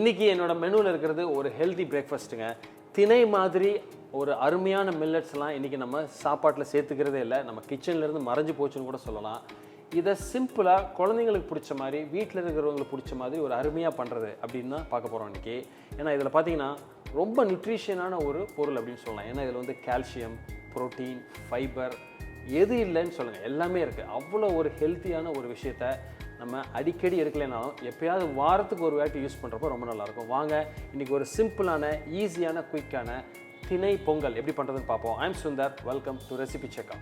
இன்னைக்கு என்னோட மெனுவில் இருக்கிறது ஒரு ஹெல்தி பிரேக்ஃபாஸ்ட்டுங்க. திணை மாதிரி ஒரு அருமையான மில்லட்ஸ்லாம் இன்றைக்கி நம்ம சாப்பாட்டில் சேர்த்துக்கிறதே இல்லை. நம்ம கிச்சன்லேருந்து மறைஞ்சு போச்சுன்னு கூட சொல்லலாம். இதை சிம்பிளாக குழந்தைங்களுக்கு பிடிச்ச மாதிரி, வீட்டில் இருக்கிறவங்களுக்கு பிடிச்ச மாதிரி ஒரு அருமையாக பண்ணுறது அப்படின்னு தான் பார்க்க போகிறோம் இன்றைக்கி. ஏன்னா இதில் பார்த்தீங்கன்னா ரொம்ப நியூட்ரிஷியனான ஒரு பொருள் அப்படின்னு சொல்லலாம். ஏன்னா இதில் வந்து கால்சியம், புரோட்டீன், ஃபைபர் எது இல்லைன்னு சொல்லுங்கள், எல்லாமே இருக்குது. அவ்வளோ ஒரு ஹெல்த்தியான ஒரு விஷயத்தை நம்ம அடிக்கடி எடுக்கலைனாலும் எப்போயாவது வாரத்துக்கு ஒரு வாட்டி யூஸ் பண்ணுறப்போ ரொம்ப நல்லாயிருக்கும். வாங்க இன்றைக்கி ஒரு சிம்பிளான, ஈஸியான, குயிக்கான திணை பொங்கல் எப்படி பண்ணுறதுன்னு பார்ப்போம். I'm Sundar, welcome to Recipecheckr.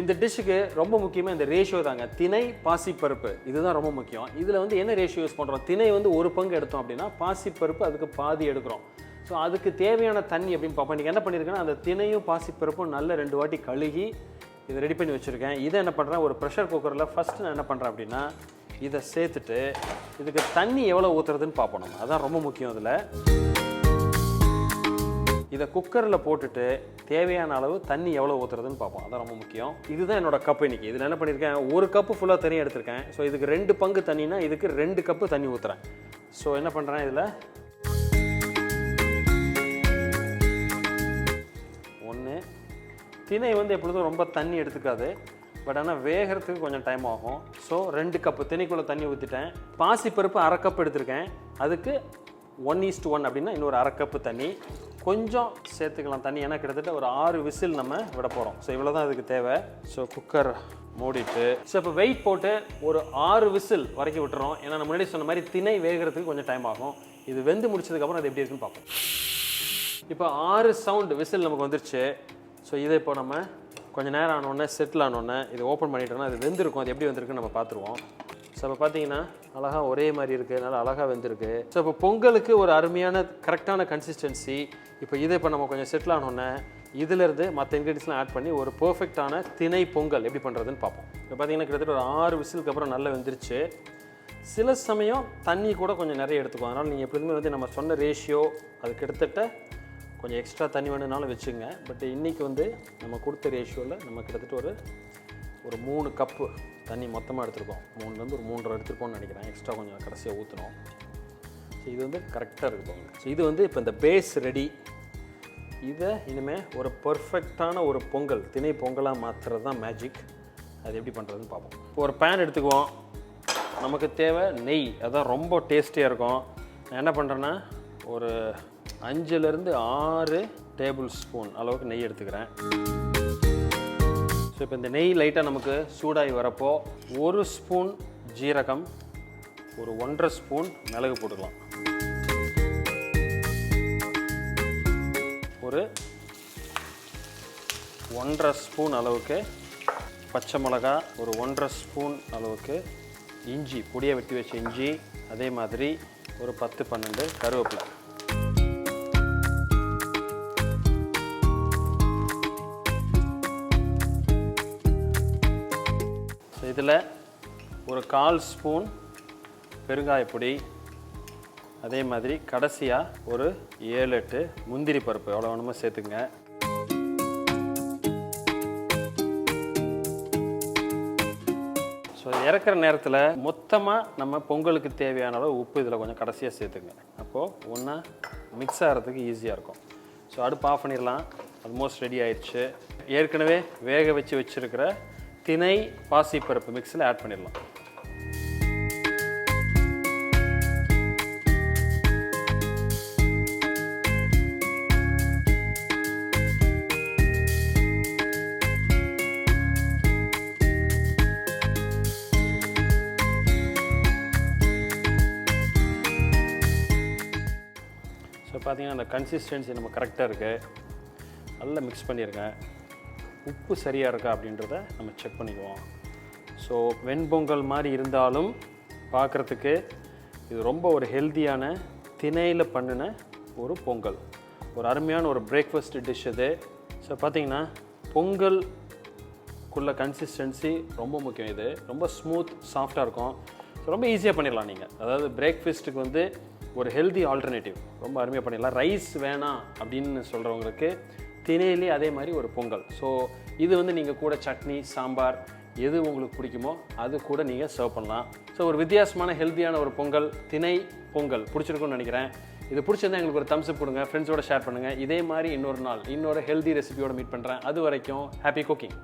இந்த டிஷ்ஷுக்கு ரொம்ப முக்கியமாக இந்த ரேஷியோ தாங்க. திணை, பாசிப்பருப்பு இதுதான் ரொம்ப முக்கியம். இதில் வந்து என்ன ரேஷியோ யூஸ் பண்ணுறோம்? திணை வந்து ஒரு பங்கு எடுத்தோம் அப்படின்னா பாசிப்பருப்பு அதுக்கு பாதி எடுக்கிறோம். ஸோ அதுக்கு தேவையான தண்ணி அப்படின்னு பார்ப்போம். இன்றைக்கி என்ன பண்ணியிருக்கேன்னா, அந்த திணையும் பாசிப்பருப்பும் நல்ல 2 வாட்டி கழுகி இதை ரெடி பண்ணி வச்சுருக்கேன். இதை என்ன பண்ணுறேன், ஒரு ப்ரெஷர் குக்கரில் ஃபஸ்ட்டு நான் என்ன பண்ணுறேன் அப்படின்னா, இதை சேர்த்துட்டு இதுக்கு தண்ணி எவ்வளோ ஊற்றுறதுன்னு பார்ப்போம். நம்ம அதான் ரொம்ப முக்கியம். இதில் இதை குக்கரில் போட்டுட்டு தேவையான அளவு தண்ணி எவ்வளோ ஊற்றுறதுன்னு பார்ப்போம். அதான் ரொம்ப முக்கியம். இதுதான் என்னோடய கப்பு இன்றைக்கி. இதில் என்ன பண்ணியிருக்கேன், 1 கப்பு ஃபுல்லாக தண்ணி எடுத்திருக்கேன். ஸோ இதுக்கு 2 பங்கு தண்ணினா இதுக்கு 2 கப்பு தண்ணி ஊற்றுறேன். ஸோ என்ன பண்ணுறேன், இதில் 1 திணை வந்து எப்பொழுதும் ரொம்ப தண்ணி எடுத்துக்காது, பட் ஆனால் வேகிறதுக்கு கொஞ்சம் டைம் ஆகும். ஸோ 2 கப்பு திணைக்குள்ளே தண்ணி ஊற்றிட்டேன். பாசிப்பருப்பு 1/2 கப் எடுத்திருக்கேன். அதுக்கு 1:1 அப்படின்னா இன்னொரு 1/2 கப்பு தண்ணி கொஞ்சம் சேர்த்துக்கலாம் தண்ணி. ஏன்னா கிட்டத்தட்ட ஒரு 6 விசில் நம்ம விட போகிறோம். ஸோ இவ்வளோ தான் இதுக்கு தேவை. ஸோ குக்கர் மூடிட்டு இப்போ வெயிட் போட்டு ஒரு 6 விசில் வரைக்கும் விட்டுறோம். ஏன்னா நம்ம முன்னாடி சொன்ன மாதிரி திணை வேகிறதுக்கு கொஞ்சம் டைம் ஆகும். இது வெந்து முடிச்சதுக்கப்புறம் அது எப்படி இருக்குன்னு பார்ப்போம். இப்போ 6 சவுண்டு விசில் நமக்கு வந்துருச்சு. ஸோ இதை இப்போ நம்ம கொஞ்சம் நேரம் ஆனோடனே, செட்டில் ஆனோடனே இதை ஓப்பன் பண்ணிட்டோம்னா அது வெந்திருக்கும். அது எப்படி வந்திருக்குன்னு நம்ம பார்த்துருவோம். ஸோ இப்போ பார்த்தீங்கன்னா அழகாக ஒரே மாதிரி இருக்குது, நல்லா அழகாக வெந்திருக்கு. ஸோ இப்போ பொங்கலுக்கு ஒரு அருமையான கரெக்டான கன்சிஸ்டன்சி. இப்போ இதை இப்போ நம்ம கொஞ்சம் செட்டில் ஆனோடனே இதிலேருந்து மற்ற இன்க்ரீடியன்ஸ்லாம் ஆட் பண்ணி ஒரு பர்ஃபெக்டான திணை பொங்கல் எப்படி பண்ணுறதுன்னு பார்ப்போம். இப்போ பார்த்தீங்கன்னா கிட்டத்தட்ட ஒரு 6 விசிலுக்கு அப்புறம் நல்லா வெந்துருச்சு. சில சமயம் தண்ணி கூட கொஞ்சம் நிறைய எடுத்துக்கும். அதனால் நீங்கள் எப்பொழுதுமே வந்து நம்ம சொன்ன ரேஷியோ அது கிட்டத்தட்ட கொஞ்சம் எக்ஸ்ட்ரா தண்ணி வேணுனாலும் வச்சுங்க. பட் இன்றைக்கி வந்து நம்ம கொடுத்த ரேஷியோவில் நம்ம கிட்டத்தட்ட ஒரு 3 கப்பு தண்ணி மொத்தமாக எடுத்துருக்கோம். 3லேருந்து ஒரு 3.5 எடுத்துருக்கோம்னு நினைக்கிறேன். எக்ஸ்ட்ரா கொஞ்சம் கடைசியாக ஊற்றணும். ஸோ இது வந்து கரெக்டாக இருக்குப்பாங்க. ஸோ இது வந்து இப்போ இந்த பேஸ் ரெடி. இதை இனிமேல் ஒரு பர்ஃபெக்டான ஒரு பொங்கல், திணை பொங்கலாக மாற்றுறது தான் மேஜிக். அது எப்படி பண்ணுறதுன்னு பார்ப்போம். இப்போ ஒரு பேன் எடுத்துக்குவோம். நமக்கு தேவை நெய். அதான் ரொம்ப டேஸ்டியாக இருக்கும். நான் என்ன பண்ணுறேன்னா, ஒரு 5லேருந்து 6 டேபிள் ஸ்பூன் அளவுக்கு நெய் எடுத்துக்கிறேன். ஸோ இப்போ இந்த நெய் லைட்டாக நமக்கு சூடாகி வரப்போ 1 ஸ்பூன் ஜீரகம், ஒரு 1.5 ஸ்பூன் மிளகு போட்டுக்கலாம். ஒரு 1.5 ஸ்பூன் அளவுக்கு பச்சை மிளகா, ஒரு 1.5 ஸ்பூன் அளவுக்கு இஞ்சி, பொடியாக வெட்டி வச்ச இஞ்சி, அதே மாதிரி ஒரு 10-12 கருவேப்பிலை. இதில் ஒரு 1/4 ஸ்பூன் பெருங்காயப்பொடி, அதே மாதிரி கடைசியாக ஒரு 7-8 முந்திரி பருப்பு எவ்வளோ வேணுமோ சேர்த்துங்க. ஸோ இறக்குற நேரத்தில் மொத்தமாக நம்ம பொங்கலுக்கு தேவையான அளவு உப்பு இதில் கொஞ்சம் கடைசியாக சேர்த்துங்க. அப்போது ஒன்றா மிக்ஸ் ஆகிறதுக்கு ஈஸியாக இருக்கும். ஸோ அடுப்பு ஆஃப் பண்ணிடலாம். ஆல்மோஸ்ட் ரெடி ஆயிடுச்சு. ஏற்கனவே வேக வச்சுருக்கிற திணை பாசிப்பருப்பு மிக்ஸில் ஆட் பண்ணிடலாம். ஸோ பார்த்தீங்கன்னா அந்த கன்சிஸ்டன்சி நம்ம கரெக்டாக இருக்குது. நல்லா மிக்ஸ் பண்ணியிருக்கேன். உப்பு சரியாக இருக்கா அப்படின்றத நம்ம செக் பண்ணிக்குவோம். ஸோ வெண்பொங்கல் மாதிரி இருந்தாலும் பார்க்குறதுக்கு இது ரொம்ப ஒரு ஹெல்த்தியான திணையில் பண்ணின ஒரு பொங்கல், ஒரு அருமையான ஒரு பிரேக்ஃபாஸ்ட் டிஷ் இது. ஸோ பார்த்திங்கன்னா பொங்கல்குள்ள கன்சிஸ்டன்சி ரொம்ப முக்கியம். இது ரொம்ப ஸ்மூத் சாஃப்டாக இருக்கும். ரொம்ப ஈஸியாக பண்ணிடலாம் நீங்கள். அதாவது பிரேக்ஃபாஸ்ட்டுக்கு வந்து ஒரு ஹெல்தி ஆல்டர்னேட்டிவ் ரொம்ப அருமையாக பண்ணிடலாம். ரைஸ் வேணாம் அப்படின்னு சொல்கிறவங்களுக்கு திணையிலே அதே மாதிரி ஒரு பொங்கல். ஸோ இது வந்து நீங்கள் கூட சட்னி, சாம்பார் எது உங்களுக்கு பிடிக்குமோ அது கூட நீங்கள் சர்வ் பண்ணலாம். ஸோ ஒரு வித்தியாசமான ஹெல்த்தியான ஒரு பொங்கல், திணை பொங்கல் பிடிச்சிருக்குன்னு நினைக்கிறேன். இது பிடிச்சிருந்தா எங்களுக்கு ஒரு தம்ஸ் அப் கொடுங்க, ஃப்ரெண்ட்ஸோட ஷேர் பண்ணுங்கள். இதே மாதிரி இன்னொரு நாள் இன்னொரு ஹெல்தி ரெசிபியோட மீட் பண்ணுறேன். அது வரைக்கும் ஹாப்பி குக்கிங்.